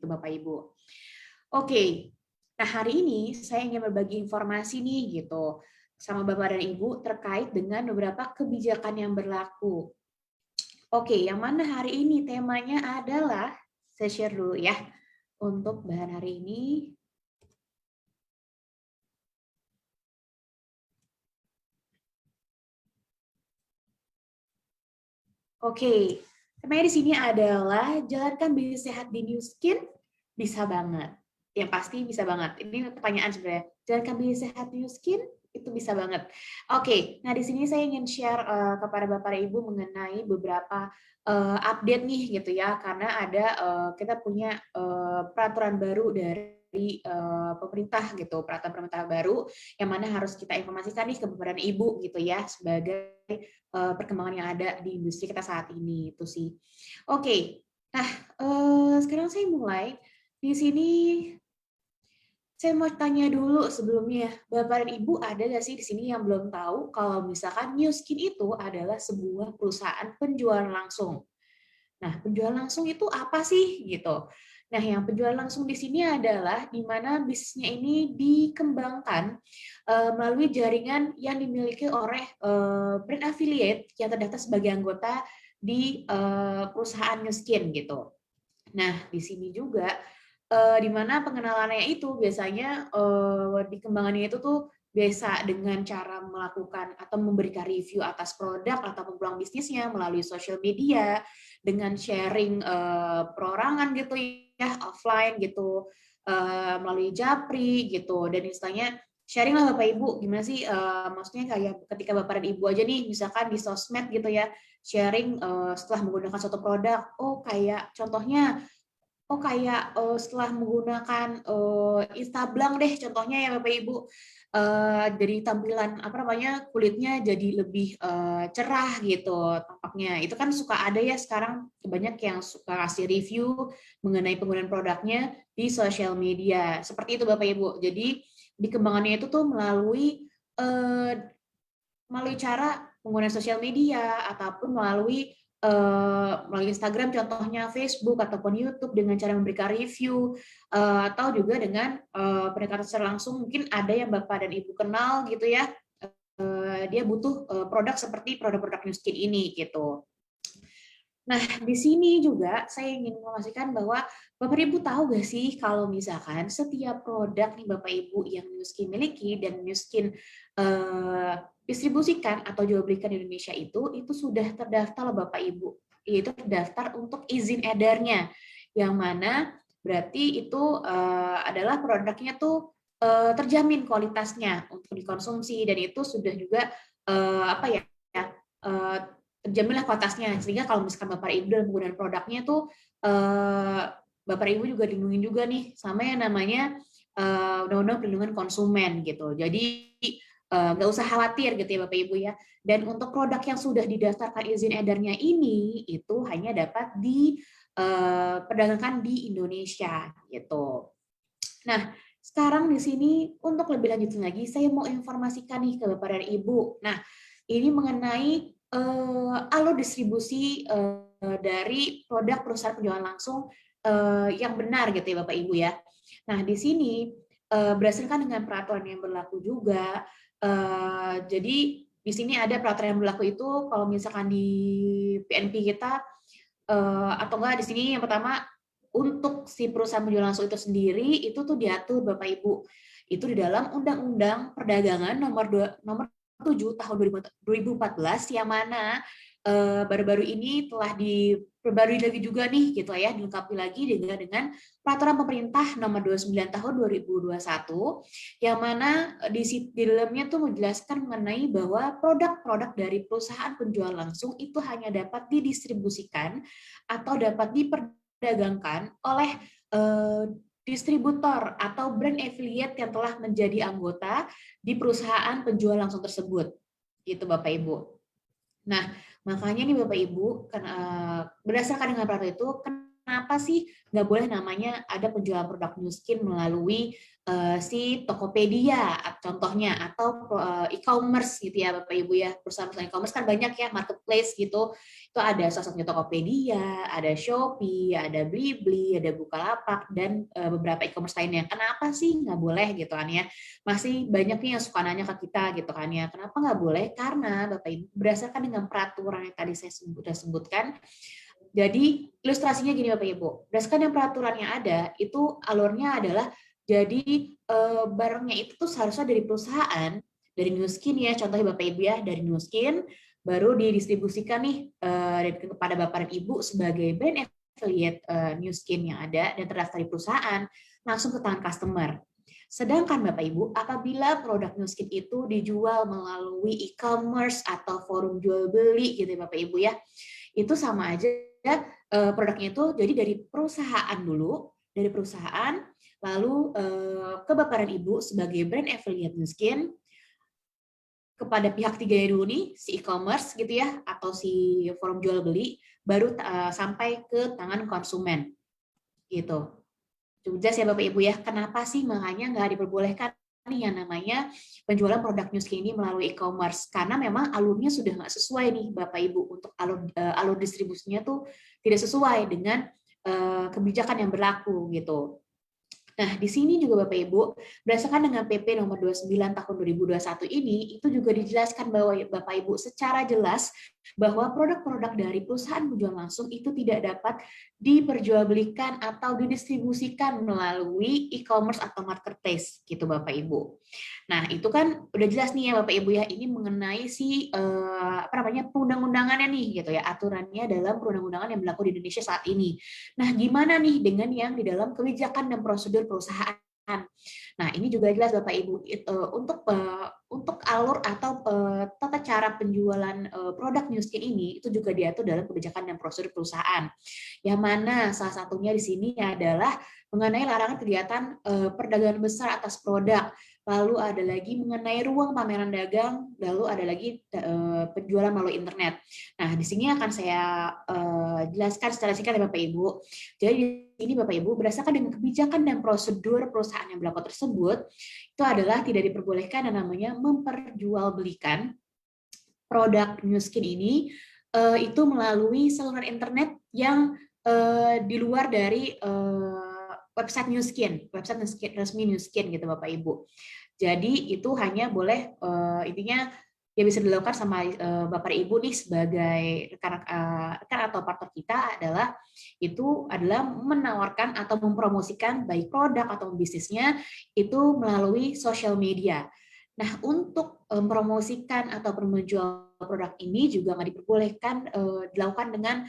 Bapak Ibu. Oke, nah hari ini saya ingin berbagi informasi nih gitu sama Bapak dan Ibu terkait dengan beberapa kebijakan yang berlaku. Oke, yang mana hari ini temanya adalah, saya share dulu ya, untuk bahan hari ini. Oke, temanya di sini adalah jalankan bisnis sehat di New Skin, bisa banget. Yang pasti bisa banget. Ini pertanyaan sebenarnya. Jalankan bisnis sehat di New Skin, itu bisa banget. Oke, nah di sini saya ingin share kepada Bapak dan Ibu mengenai beberapa update nih gitu ya, karena ada kita punya peraturan baru dari pemerintah gitu, peraturan pemerintah baru yang mana harus kita informasikan nih ke Bapak dan Ibu gitu ya, sebagai perkembangan yang ada di industri kita saat ini itu sih. Oke, nah sekarang saya mulai di sini. Saya mau tanya dulu sebelumnya, Bapak dan Ibu ada nggak sih di sini yang belum tahu kalau misalkan New Skin itu adalah sebuah perusahaan penjualan langsung. Nah, penjualan langsung itu apa sih gitu? Nah, yang penjualan langsung di sini adalah di mana bisnisnya ini dikembangkan melalui jaringan yang dimiliki oleh brand affiliate yang terdaftar sebagai anggota di perusahaan New Skin gitu. Nah, di sini juga di mana pengenalannya itu biasanya dikembangannya itu tuh biasa dengan cara melakukan atau memberikan review atas produk atau peluang bisnisnya melalui sosial media dengan sharing perorangan gitu ya, offline gitu, melalui Japri gitu, dan istilahnya sharing lah Bapak Ibu gimana sih, maksudnya kayak ketika Bapak dan Ibu aja nih misalkan di sosmed gitu ya, sharing setelah menggunakan suatu produk, oh kayak contohnya setelah menggunakan Instablank deh contohnya ya Bapak Ibu, dari tampilan apa namanya kulitnya jadi lebih cerah gitu tampaknya. Itu kan suka ada ya sekarang banyak yang suka kasih review mengenai penggunaan produknya di sosial media. Seperti itu Bapak Ibu. Jadi dikembangannya itu tuh eh, melalui cara penggunaan sosial media ataupun melalui Instagram contohnya, Facebook ataupun YouTube dengan cara memberikan review, atau juga dengan pendekatan secara langsung. Mungkin ada yang Bapak dan Ibu kenal gitu ya, dia butuh produk seperti produk-produk New Skin ini gitu. Nah, di sini juga saya ingin memastikan bahwa Bapak Ibu tahu nggak sih kalau misalkan setiap produk nih Bapak Ibu yang New Skin miliki dan New Skin distribusikan atau jual belikan di Indonesia itu sudah terdaftar loh Bapak Ibu, yaitu terdaftar untuk izin edarnya, yang mana berarti itu adalah produknya tuh terjamin kualitasnya untuk dikonsumsi, dan itu sudah juga apa ya, uh, terjaminlah kualitasnya, sehingga kalau misalkan Bapak Ibu dalam penggunaan produknya tuh Bapak Ibu juga dilindungi juga nih sama yang namanya Undang-Undang Perlindungan Konsumen gitu. Jadi nggak usah khawatir gitu ya Bapak Ibu ya. Dan untuk produk yang sudah didaftarkan izin edarnya ini itu hanya dapat diperdagangkan di Indonesia gitu. Nah, sekarang di sini untuk lebih lanjut lagi saya mau informasikan nih ke Bapak dan Ibu. Nah, ini mengenai alur distribusi dari produk perusahaan penjualan langsung yang benar gitu ya Bapak Ibu ya. Nah, di sini berdasarkan dengan peraturan yang berlaku juga, jadi di sini ada peraturan yang berlaku itu kalau misalkan di PNP kita, atau enggak di sini yang pertama untuk si perusahaan penjualan langsung itu sendiri itu tuh diatur Bapak Ibu itu di dalam Undang-Undang Perdagangan nomor 7 tahun 2014, yang mana baru-baru ini telah diperbarui lagi juga nih gitu ya, dilengkapi lagi dengan peraturan pemerintah nomor 29 tahun 2021, yang mana di dalamnya tuh menjelaskan mengenai bahwa produk-produk dari perusahaan penjual langsung itu hanya dapat didistribusikan atau dapat diperdagangkan oleh distributor atau brand affiliate yang telah menjadi anggota di perusahaan penjual langsung tersebut, gitu Bapak Ibu. Nah, makanya nih Bapak Ibu, berdasarkan dengan peraturan itu, kenapa sih nggak boleh namanya ada penjualan produk New Skin melalui si Tokopedia contohnya, atau e-commerce gitu ya Bapak Ibu ya. Perusahaan-perusahaan e-commerce kan banyak ya, marketplace gitu. Itu ada salah satunya Tokopedia, ada Shopee, ada Blibli, ada Bukalapak, dan beberapa e-commerce lainnya. Kenapa sih nggak boleh gitu kan ya? Masih banyak nih yang suka nanya ke kita gitu kan ya. Kenapa nggak boleh? Karena Bapak Ibu, berdasarkan dengan peraturan yang tadi saya sudah sebutkan, jadi ilustrasinya gini Bapak Ibu, berdasarkan yang peraturannya ada, itu alurnya adalah jadi barangnya itu tuh seharusnya dari perusahaan, dari New Skin ya, contohnya Bapak Ibu ya, dari New Skin, baru didistribusikan nih kepada Bapak dan Ibu sebagai brand affiliate New Skin yang ada dan terdaftar di perusahaan, langsung ke tangan customer. Sedangkan Bapak Ibu, apabila produk New Skin itu dijual melalui e-commerce atau forum jual beli gitu ya Bapak Ibu ya, itu sama aja produknya itu jadi dari perusahaan dulu, dari perusahaan lalu ke Bapak dan Ibu sebagai brand affiliate New Skin kepada pihak tiga dulu nih, si e-commerce gitu ya, atau si forum jual beli, baru sampai ke tangan konsumen gitu. Jelas ya Bapak Ibu ya, kenapa sih makanya nggak diperbolehkan nih yang namanya penjualan produk New Skin ini melalui e-commerce, karena memang alurnya sudah nggak sesuai nih Bapak Ibu, untuk alur distribusinya tuh tidak sesuai dengan kebijakan yang berlaku gitu. Nah, di sini juga Bapak Ibu, berdasarkan dengan PP nomor 29 tahun 2021 ini, itu juga dijelaskan bahwa Bapak Ibu secara jelas bahwa produk-produk dari perusahaan penjual langsung itu tidak dapat diperjualbelikan atau didistribusikan melalui e-commerce atau marketplace gitu Bapak Ibu. Nah, itu kan udah jelas nih ya Bapak Ibu ya, ini mengenai si apa namanya perundang-undangannya nih gitu ya, aturannya dalam perundang-undangan yang berlaku di Indonesia saat ini. Nah, gimana nih dengan yang di dalam kebijakan dan prosedur perusahaan? Nah, ini juga jelas Bapak Ibu untuk alur atau tata cara penjualan produk New Skin ini itu juga diatur dalam kebijakan dan prosedur perusahaan. Yang mana salah satunya di sini adalah mengenai larangan kegiatan perdagangan besar atas produk. Lalu ada lagi mengenai ruang pameran dagang, lalu ada lagi penjualan melalui internet. Nah, di sini akan saya jelaskan secara singkat ya Bapak Ibu. Jadi ini Bapak Ibu, berdasarkan dengan kebijakan dan prosedur perusahaan yang berlaku tersebut, itu adalah tidak diperbolehkan yang namanya memperjualbelikan produk New Skin ini itu melalui saluran internet yang di luar dari website New Skin, website resmi New Skin gitu Bapak Ibu. Jadi itu hanya boleh intinya yang bisa dilakukan sama Bapak Ibu nih sebagai rekan atau partner kita adalah menawarkan atau mempromosikan baik produk atau bisnisnya itu melalui sosial media. Nah, untuk mempromosikan atau menjual produk ini juga nggak diperbolehkan dilakukan dengan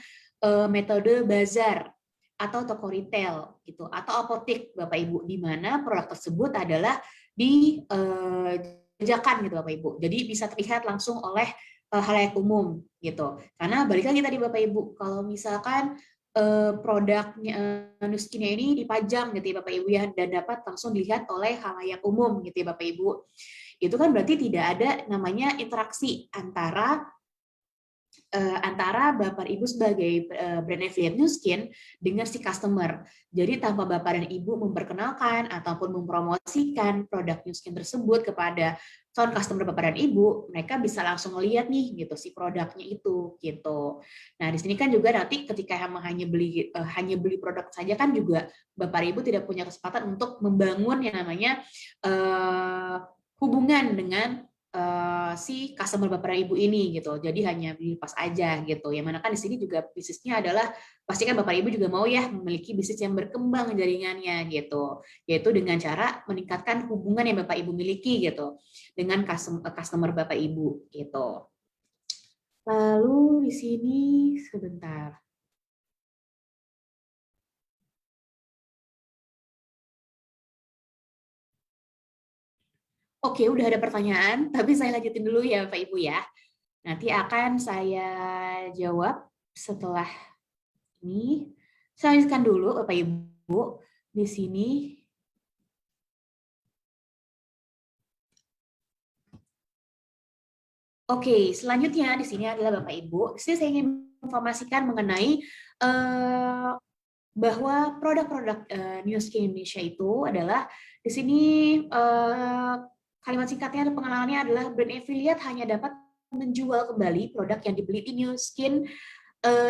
metode bazar atau toko retail gitu, atau apotek Bapak Ibu, di mana produk tersebut adalah dijajakan gitu Bapak Ibu. Jadi bisa terlihat langsung oleh halayak umum gitu. Karena balik lagi tadi Bapak Ibu, kalau misalkan produknya Nuskinnya ini dipajang gitu ya Bapak Ibu ya, dan dapat langsung dilihat oleh halayak umum gitu ya Bapak Ibu. Itu kan berarti tidak ada namanya interaksi antara Bapak Ibu sebagai brand affiliate New Skin dengan si customer. Jadi tanpa Bapak dan Ibu memperkenalkan ataupun mempromosikan produk New Skin tersebut kepada calon customer Bapak dan Ibu, mereka bisa langsung melihat nih gitu si produknya itu gitu. Nah, di sini kan juga nanti ketika emang hanya beli produk saja kan juga Bapak Ibu tidak punya kesempatan untuk membangun yang namanya hubungan dengan si customer Bapak dan Ibu ini gitu. Jadi hanya beli pas aja gitu. Yang mana kan di sini juga bisnisnya adalah pastikan Bapak Ibu juga mau ya memiliki bisnis yang berkembang jaringannya gitu. Yaitu dengan cara meningkatkan hubungan yang Bapak Ibu miliki gitu dengan customer Bapak Ibu gitu. Lalu di sini sebentar. Oke, udah ada pertanyaan, tapi saya lanjutin dulu ya Bapak Ibu ya. Nanti akan saya jawab setelah ini. Saya lanjutkan dulu Bapak Ibu di sini. Oke, selanjutnya di sini adalah Bapak Ibu. Di sini saya ingin informasikan mengenai bahwa produk-produk New Skin Indonesia itu adalah di sini kalimat singkatnya atau pengenalannya adalah brand affiliate hanya dapat menjual kembali produk yang dibeli di New Skin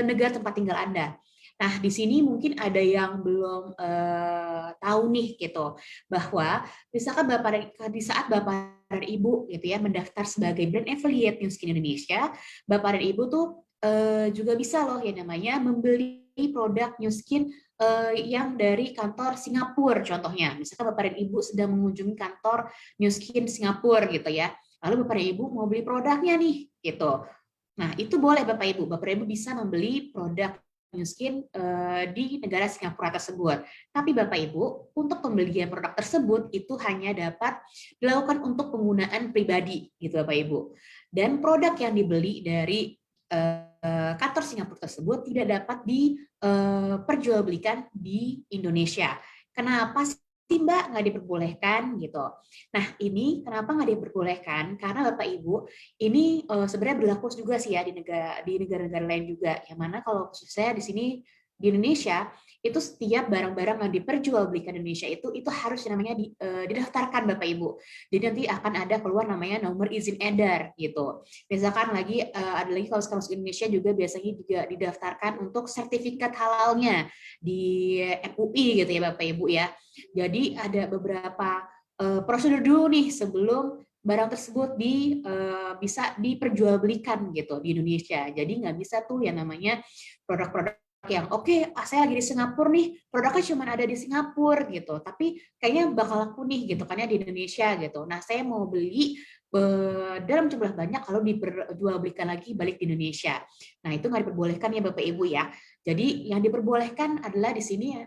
negara tempat tinggal Anda. Nah, di sini mungkin ada yang belum tahu nih gitu, bahwa misalkan di saat Bapak dan Ibu gitu ya mendaftar sebagai brand affiliate New Skin Indonesia, Bapak dan Ibu tuh juga bisa loh yang namanya membeli produk New Skin yang dari kantor Singapura contohnya. Misalkan Bapak dan Ibu sedang mengunjungi kantor New Skin Singapura gitu ya. Lalu Bapak dan Ibu mau beli produknya nih gitu. Nah, itu boleh Bapak Ibu. Bapak Ibu bisa membeli produk New Skin di negara Singapura tersebut. Tapi Bapak Ibu, untuk pembelian produk tersebut itu hanya dapat dilakukan untuk penggunaan pribadi, gitu Bapak Ibu. Dan produk yang dibeli dari kantor Singapura tersebut tidak dapat diperjualbelikan di Indonesia. Kenapa sih Mbak nggak diperbolehkan gitu? Nah ini kenapa nggak diperbolehkan? Karena Bapak Ibu ini sebenarnya berlaku juga sih ya di negara-negara lain juga. Yang mana kalau khusus saya di sini di Indonesia itu setiap barang-barang yang diperjualbelikan di Indonesia itu harus namanya didaftarkan Bapak Ibu. Jadi nanti akan ada keluar namanya nomor izin edar gitu. Misalkan lagi ada lagi kalau masuk Indonesia juga biasanya juga didaftarkan untuk sertifikat halalnya di MUI gitu ya Bapak Ibu ya. Jadi ada beberapa prosedur dulu nih sebelum barang tersebut bisa diperjualbelikan gitu di Indonesia. Jadi nggak bisa tuh yang namanya produk-produk yang oke, saya lagi di Singapura nih, produknya cuma ada di Singapura gitu, tapi kayaknya bakal laku nih gitu kan ya di Indonesia gitu. Nah saya mau beli dalam jumlah banyak kalau diperjualbelikan lagi balik di Indonesia. Nah itu nggak diperbolehkan ya Bapak Ibu ya. Jadi yang diperbolehkan adalah di sini ya,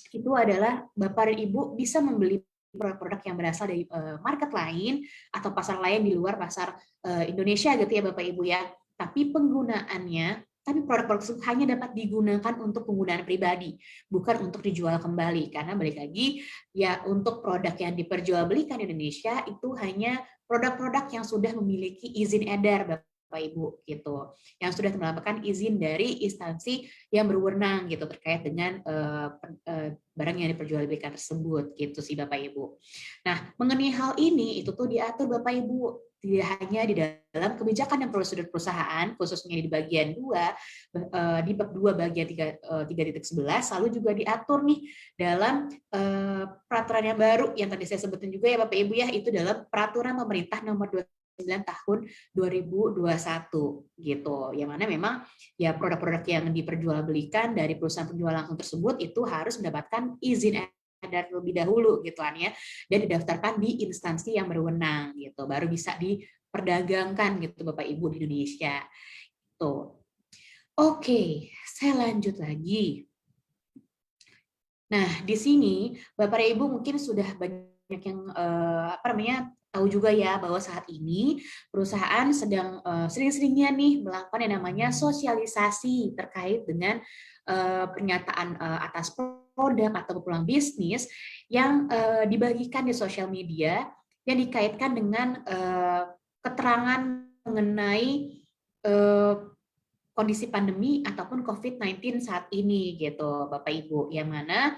itu adalah Bapak dan Ibu bisa membeli produk-produk yang berasal dari market lain atau pasar lain di luar pasar Indonesia gitu ya Bapak Ibu ya. Tapi produk-produk tersebut hanya dapat digunakan untuk penggunaan pribadi, bukan untuk dijual kembali. Karena balik lagi, ya untuk produk yang diperjualbelikan di Indonesia itu hanya produk-produk yang sudah memiliki izin edar Bapak Ibu gitu, yang sudah mendapatkan izin dari instansi yang berwenang gitu terkait dengan barang yang diperjualbelikan tersebut gitu sih Bapak Ibu. Nah, mengenai hal ini itu tuh diatur Bapak Ibu tidak hanya di dalam kebijakan dan prosedur perusahaan, khususnya di bagian 2, di bab 2 bagian 3.11, lalu juga diatur nih dalam peraturan yang baru yang tadi saya sebutin juga ya Bapak Ibu ya, itu dalam peraturan pemerintah nomor 29 tahun 2021 gitu. Yang mana memang ya produk-produk yang diperjualbelikan dari perusahaan penjual langsung tersebut itu harus mendapatkan izin edar terlebih dahulu gitu kan ya, dan didaftarkan di instansi yang berwenang gitu, baru bisa diperdagangkan gitu Bapak Ibu di Indonesia. Tuh. Oke, saya lanjut lagi. Nah, di sini Bapak Ibu mungkin sudah banyak yang tahu juga ya bahwa saat ini perusahaan sedang sering-seringnya nih melakukan yang namanya sosialisasi terkait dengan pernyataan atas produk atau peluang bisnis yang dibagikan di sosial media yang dikaitkan dengan keterangan mengenai kondisi pandemi ataupun COVID-19 saat ini gitu Bapak Ibu, yang mana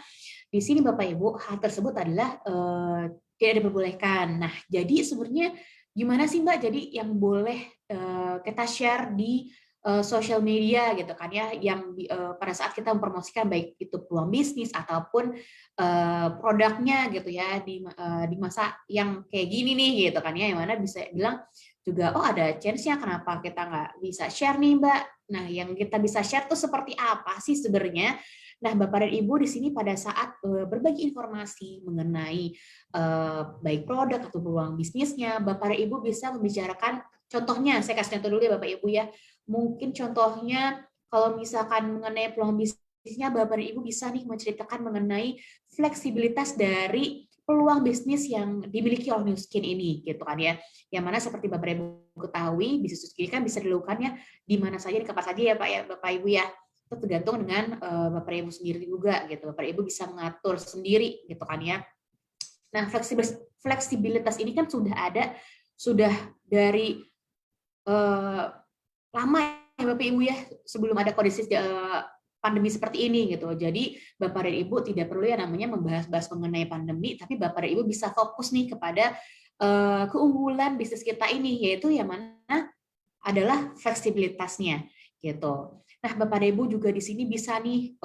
di sini Bapak Ibu hal tersebut adalah tidak diperbolehkan. Nah, jadi sebenarnya gimana sih Mbak? Jadi yang boleh kita share di sosial media gitu kan ya, yang pada saat kita mempromosikan baik itu peluang bisnis ataupun produknya gitu ya di masa yang kayak gini nih gitu kan ya, yang mana bisa bilang juga oh ada chance-nya kenapa kita nggak bisa share nih Mbak. Nah, yang kita bisa share tuh seperti apa sih sebenarnya? Nah, Bapak dan Ibu di sini pada saat berbagi informasi mengenai baik produk atau peluang bisnisnya, Bapak dan Ibu bisa membicarakan contohnya, saya kasih contoh dulu ya Bapak Ibu ya. Mungkin contohnya kalau misalkan mengenai peluang bisnisnya, Bapak dan Ibu bisa nih menceritakan mengenai fleksibilitas dari peluang bisnis yang dimiliki oleh New Skin ini gitu kan ya. Yang mana seperti Bapak Ibu ketahui, bisnis ini kan bisa dilakukannya di mana saja, di kapan saja ya Pak ya, Bapak Ibu ya. Itu tergantung dengan Bapak Ibu sendiri juga gitu. Bapak Ibu bisa mengatur sendiri gitu kan ya. Nah, fleksibilitas ini kan sudah dari lama ya Bapak Ibu ya, sebelum ada kondisi pandemi seperti ini gitu. Jadi Bapak dan Ibu tidak perlu yang namanya membahas-bahas mengenai pandemi, tapi Bapak dan Ibu bisa fokus nih kepada keunggulan bisnis kita ini, yaitu yang mana adalah fleksibilitasnya gitu. Nah, Bapak dan Ibu juga di sini bisa nih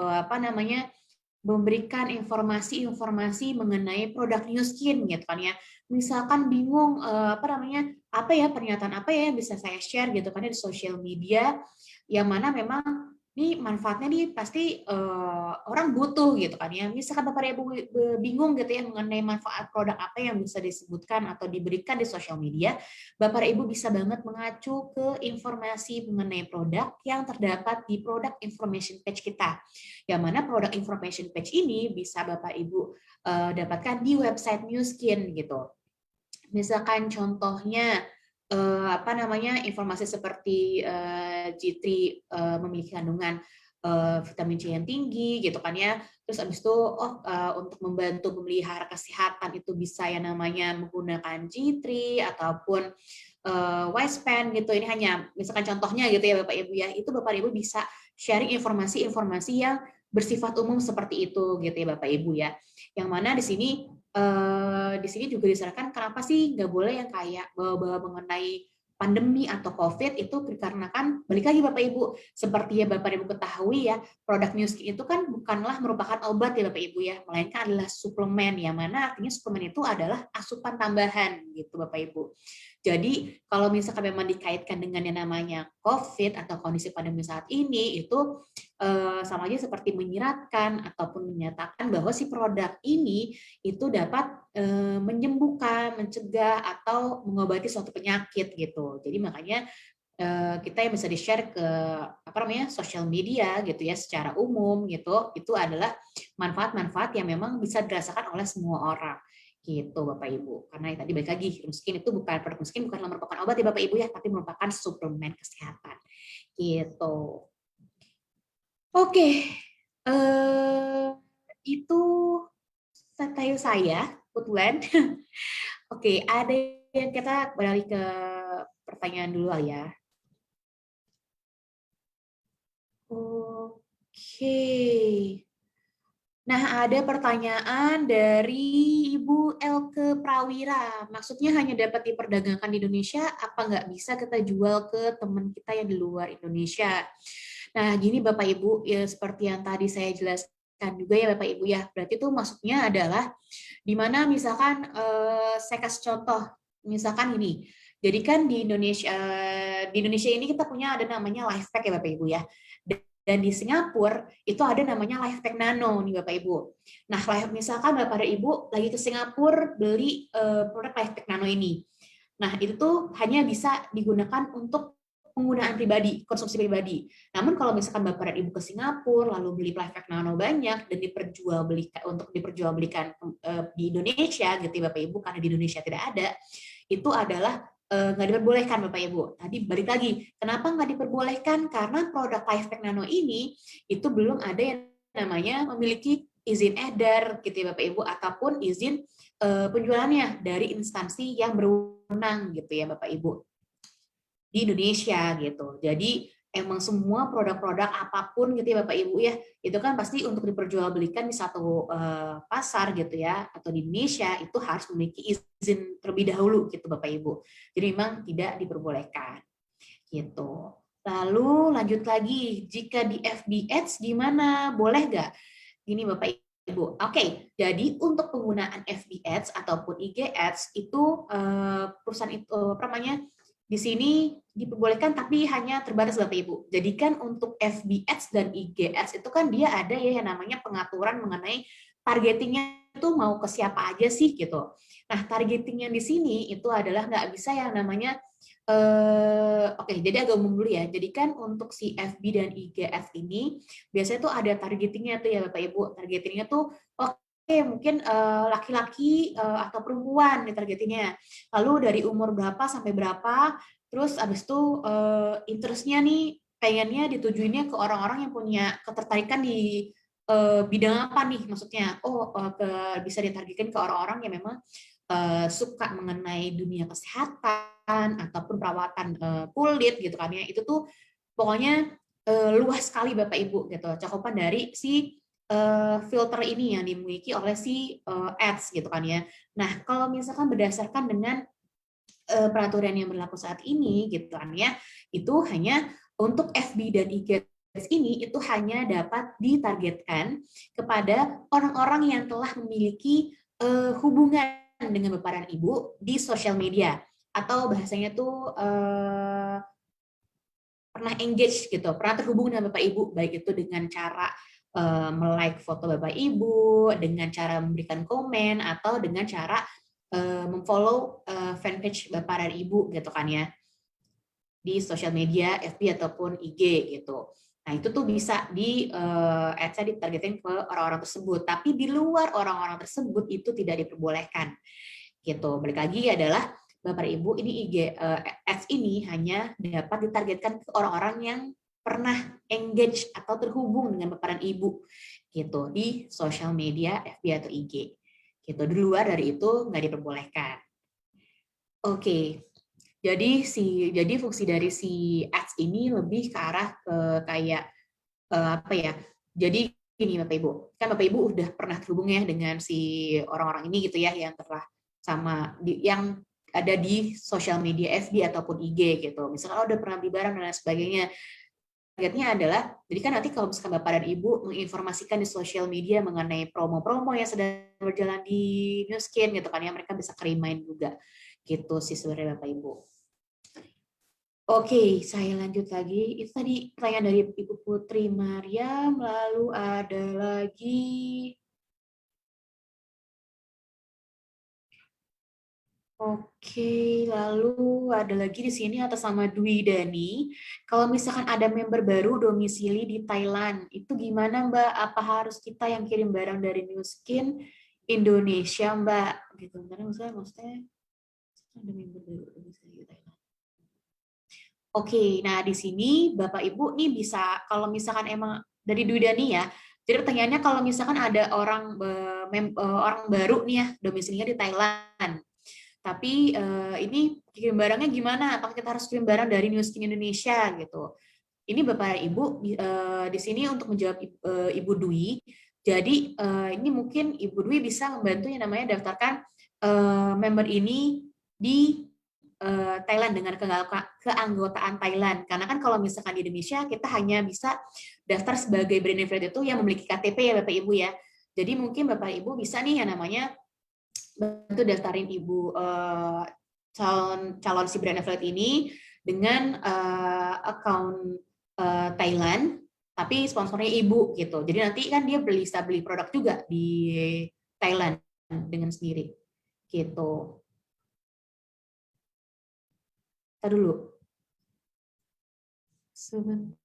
memberikan informasi-informasi mengenai produk New Skin gitu kan ya. Misalkan bingung pernyataan apa ya yang bisa saya share gitu kan ya di sosial media yang mana memang ini manfaatnya nih pasti orang butuh gitu kan ya. Misalkan Bapak Ibu bingung gitu ya mengenai manfaat produk apa yang bisa disebutkan atau diberikan di sosial media, Bapak Ibu bisa banget mengacu ke informasi mengenai produk yang terdapat di product information page kita. Yang mana product information page ini bisa Bapak Ibu dapatkan di website New Skin gitu. Misalkan contohnya informasi seperti G3 memiliki kandungan vitamin C yang tinggi gitu kan ya. Terus abis itu untuk membantu memelihara kesehatan itu bisa yang namanya menggunakan G3 ataupun Wispan gitu. Ini hanya misalkan contohnya gitu ya Bapak Ibu ya. Itu Bapak Ibu bisa sharing informasi-informasi yang bersifat umum seperti itu gitu ya Bapak Ibu ya. Yang mana di sini juga disarankan kenapa sih nggak boleh yang kayak bawa-bawa mengenai pandemi atau COVID itu dikarenakan balik lagi Bapak Ibu seperti ya Bapak Ibu ketahui ya produk New Skin itu kan bukanlah merupakan obat ya Bapak Ibu ya melainkan adalah suplemen yang mana artinya suplemen itu adalah asupan tambahan gitu Bapak Ibu. Jadi kalau misalkan memang dikaitkan dengan yang namanya COVID atau kondisi pandemi saat ini itu sama aja seperti menyiratkan ataupun menyatakan bahwa si produk ini itu dapat menyembuhkan, mencegah atau mengobati suatu penyakit gitu. Jadi makanya kita yang bisa di-share ke sosial media gitu ya secara umum gitu, itu adalah manfaat-manfaat yang memang bisa dirasakan oleh semua orang gitu Bapak Ibu. Karena tadi balik lagi Skin itu produk Skin bukanlah merupakan obat ya Bapak Ibu ya, tapi merupakan suplemen kesehatan gitu. Oke, itu tayo saya, kebetulan. Oke, ada yang kita beralih ke pertanyaan dulu ya. Oke. Nah, ada pertanyaan dari Ibu Elke Prawira. Maksudnya hanya dapat diperdagangkan di Indonesia, apa nggak bisa kita jual ke teman kita yang di luar Indonesia? Nah, gini Bapak Ibu, ya seperti yang tadi saya jelaskan juga ya Bapak Ibu ya. Berarti itu maksudnya adalah di mana misalkan saya kasih contoh, misalkan ini. Jadi kan di Indonesia ini kita punya ada namanya LifePack ya Bapak Ibu ya. Dan di Singapura itu ada namanya LifePack Nano nih Bapak Ibu. Nah, misalkan Bapak dan Ibu lagi ke Singapura beli produk LifePack Nano ini. Nah, itu tuh hanya bisa digunakan untuk penggunaan pribadi, konsumsi pribadi. Namun kalau misalkan Bapak dan Ibu ke Singapura lalu beli LifePack Nano banyak dan diperjualbelikan di Indonesia gitu Bapak Ibu karena di Indonesia tidak ada, itu adalah nggak diperbolehkan Bapak Ibu. Tadi balik lagi, kenapa nggak diperbolehkan? Karena produk LifePack Nano ini itu belum ada yang namanya memiliki izin edar gitu ya Bapak Ibu ataupun izin penjualannya dari instansi yang berwenang gitu ya Bapak Ibu di Indonesia gitu. Jadi emang semua produk-produk apapun gitu ya Bapak Ibu ya, itu kan pasti untuk diperjualbelikan di satu pasar gitu ya atau di Indonesia itu harus memiliki izin terlebih dahulu gitu Bapak Ibu. Jadi memang tidak diperbolehkan gitu. Lalu lanjut lagi, jika di FB Ads gimana? Boleh nggak? Gini Bapak Ibu. Oke, jadi untuk penggunaan FB Ads ataupun IG Ads itu perusahaan itu di sini diperbolehkan tapi hanya terbatas Bapak Ibu. Jadi kan untuk FB Ads dan IG Ads itu kan dia ada ya yang namanya pengaturan mengenai targetingnya itu mau ke siapa aja sih gitu. Nah targetingnya di sini itu adalah nggak bisa yang namanya jadi agak umum dulu ya. Jadi kan untuk si FB dan IG Ads ini biasanya tuh ada targetingnya tuh ya Bapak Ibu. Targetingnya tuh mungkin laki-laki atau perempuan nih targetingnya. Lalu dari umur berapa sampai berapa, terus abis itu interestnya nih pengennya ditujuinnya ke orang-orang yang punya ketertarikan di bidang apa nih maksudnya. Bisa ditargetkan ke orang-orang yang memang suka mengenai dunia kesehatan ataupun perawatan kulit gitu kan ya. Itu tuh pokoknya luas sekali Bapak Ibu gitu, cakupan dari si filter ini yang dimiliki oleh si ads gitu kan ya. Nah, kalau misalkan berdasarkan dengan peraturan yang berlaku saat ini gitu kan ya, itu hanya untuk FB dan IG ini itu hanya dapat ditargetkan kepada orang-orang yang telah memiliki hubungan dengan Bapak dan Ibu di sosial media, atau bahasanya tuh pernah engage gitu, pernah terhubung dengan Bapak Ibu, baik itu dengan cara like foto Bapak Ibu, dengan cara memberikan komen, atau dengan cara memfollow fanpage Bapak dan Ibu gitu kan ya, di sosial media FB ataupun IG gitu. Nah, itu tuh bisa di ads ditargetin ke orang-orang tersebut, tapi di luar orang-orang tersebut itu tidak diperbolehkan gitu. Balik lagi adalah Bapak Ibu, ini IG ads ini hanya dapat ditargetkan ke orang-orang yang pernah engage atau terhubung dengan Bapak dan Ibu gitu di sosial media FB atau IG gitu. Di luar dari itu nggak diperbolehkan. Oke. Jadi fungsi dari si ads ini lebih ke arah ke kayak apa ya? Jadi ini Bapak Ibu, kan Bapak Ibu udah pernah terhubung ya dengan si orang-orang ini gitu ya, yang telah yang ada di sosial media FB ataupun IG gitu. Misalkan udah pernah beli barang dan lain sebagainya. Targetnya adalah, jadi kan nanti kalau misalkan Bapak dan Ibu menginformasikan di sosial media mengenai promo-promo yang sedang berjalan di Nu Skin gitu kan ya, mereka bisa kerimain juga. Gitu sih sebenarnya Bapak Ibu. Oke, saya lanjut lagi. Itu tadi pertanyaan dari Ibu Putri Mariam, lalu ada lagi. Oke, lalu ada lagi di sini atas nama Dwi Dani. Kalau misalkan ada member baru domisili di Thailand, itu gimana Mbak? Apa harus kita yang kirim barang dari Nu Skin Indonesia Mbak? Gitu. Karena maksudnya ada member baru domisili di Thailand. Oke, nah di sini Bapak Ibu nih bisa, kalau misalkan emang dari Dwi Dani ya, jadi pertanyaannya kalau misalkan ada orang baru nih ya domisilinya di Thailand, tapi ini kirim barangnya gimana? Apakah kita harus kirim barang dari Nu Skin Indonesia gitu? Ini Bapak Ibu di sini untuk menjawab Ibu Dwi. Jadi ini mungkin Ibu Dwi bisa membantu yang namanya daftarkan member ini di Thailand dengan keanggotaan Thailand. Karena kan kalau misalkan di Indonesia kita hanya bisa daftar sebagai brand affiliate itu yang memiliki KTP ya Bapak Ibu ya. Jadi mungkin Bapak Ibu bisa nih yang namanya bantu daftarin Ibu calon si brand affiliate ini dengan account Thailand, tapi sponsornya Ibu gitu. Jadi nanti kan dia bisa beli produk juga di Thailand dengan sendiri gitu. Kita dulu. Sebentar.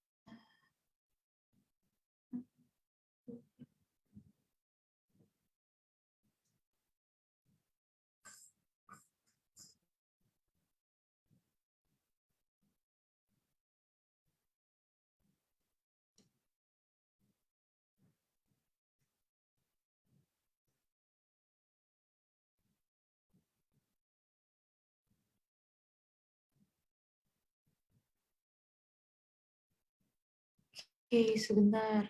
Oke, sebentar.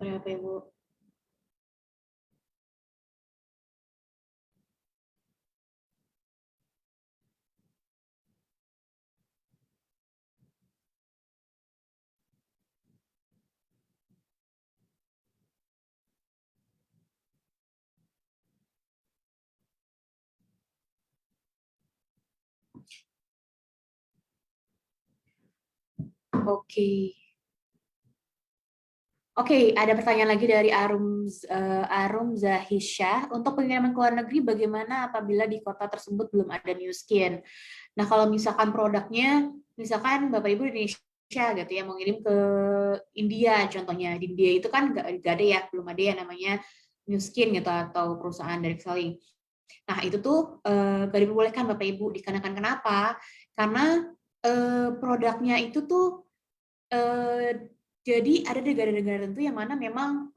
Berapa Ibu? Oke. Oke, ada pertanyaan lagi dari Arum Zahisha. Untuk pengiriman ke luar negeri, bagaimana apabila di kota tersebut belum ada Nu Skin? Nah, kalau misalkan produknya, misalkan Bapak Ibu di Indonesia gitu ya, mau ngirim ke India contohnya. Di India itu kan nggak ada ya, belum ada yang namanya Nu Skin gitu, atau perusahaan direct selling. Nah, itu tuh nggak diperbolehkan Bapak Ibu, dikarenakan kenapa? Karena produknya itu tuh jadi ada negara-negara tertentu yang mana memang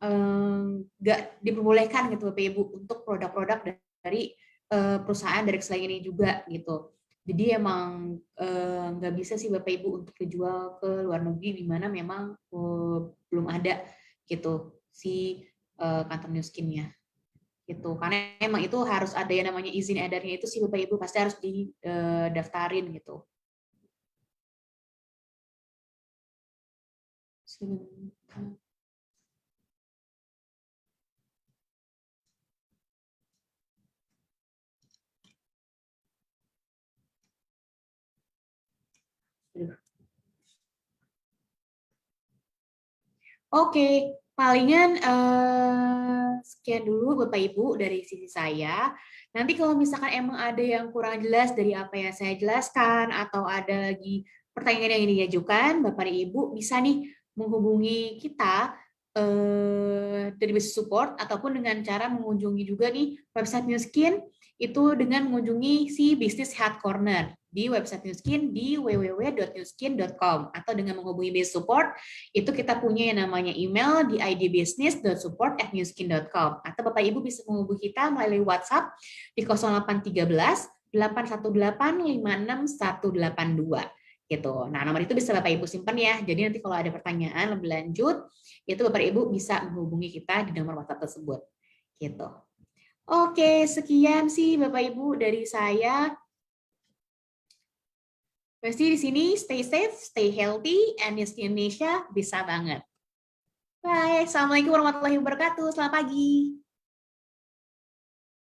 nggak diperbolehkan gitu Bapak Ibu untuk produk-produk dari perusahaan direct selling ini juga gitu. Jadi emang nggak bisa sih Bapak Ibu untuk dijual ke luar negeri di mana memang belum ada gitu si kantor New Skin-nya gitu. Karena emang itu harus ada yang namanya izin edarnya itu sih Bapak Ibu pasti harus didaftarin gitu. Oke, palingan sekian dulu Bapak Ibu dari sisi saya. Nanti kalau misalkan emang ada yang kurang jelas dari apa yang saya jelaskan atau ada lagi pertanyaan yang ingin diajukan, Bapak dan Ibu bisa nih menghubungi kita dari Business Support ataupun dengan cara mengunjungi juga nih website New Skin itu dengan mengunjungi si Business Health Corner di website New Skin di www.newskin.com atau dengan menghubungi Business Support itu kita punya yang namanya email di idbusiness.support@newskin.com atau Bapak Ibu bisa menghubungi kita melalui WhatsApp di 0813 818 56182 gitu. Nah, nomor itu bisa Bapak Ibu simpan ya. Jadi nanti kalau ada pertanyaan lebih lanjut, itu Bapak Ibu bisa menghubungi kita di nomor WhatsApp tersebut. Gitu. Oke, sekian sih Bapak Ibu dari saya. Pasti di sini stay safe, stay healthy, and di Indonesia bisa banget. Bye. Assalamualaikum warahmatullahi wabarakatuh. Selamat pagi.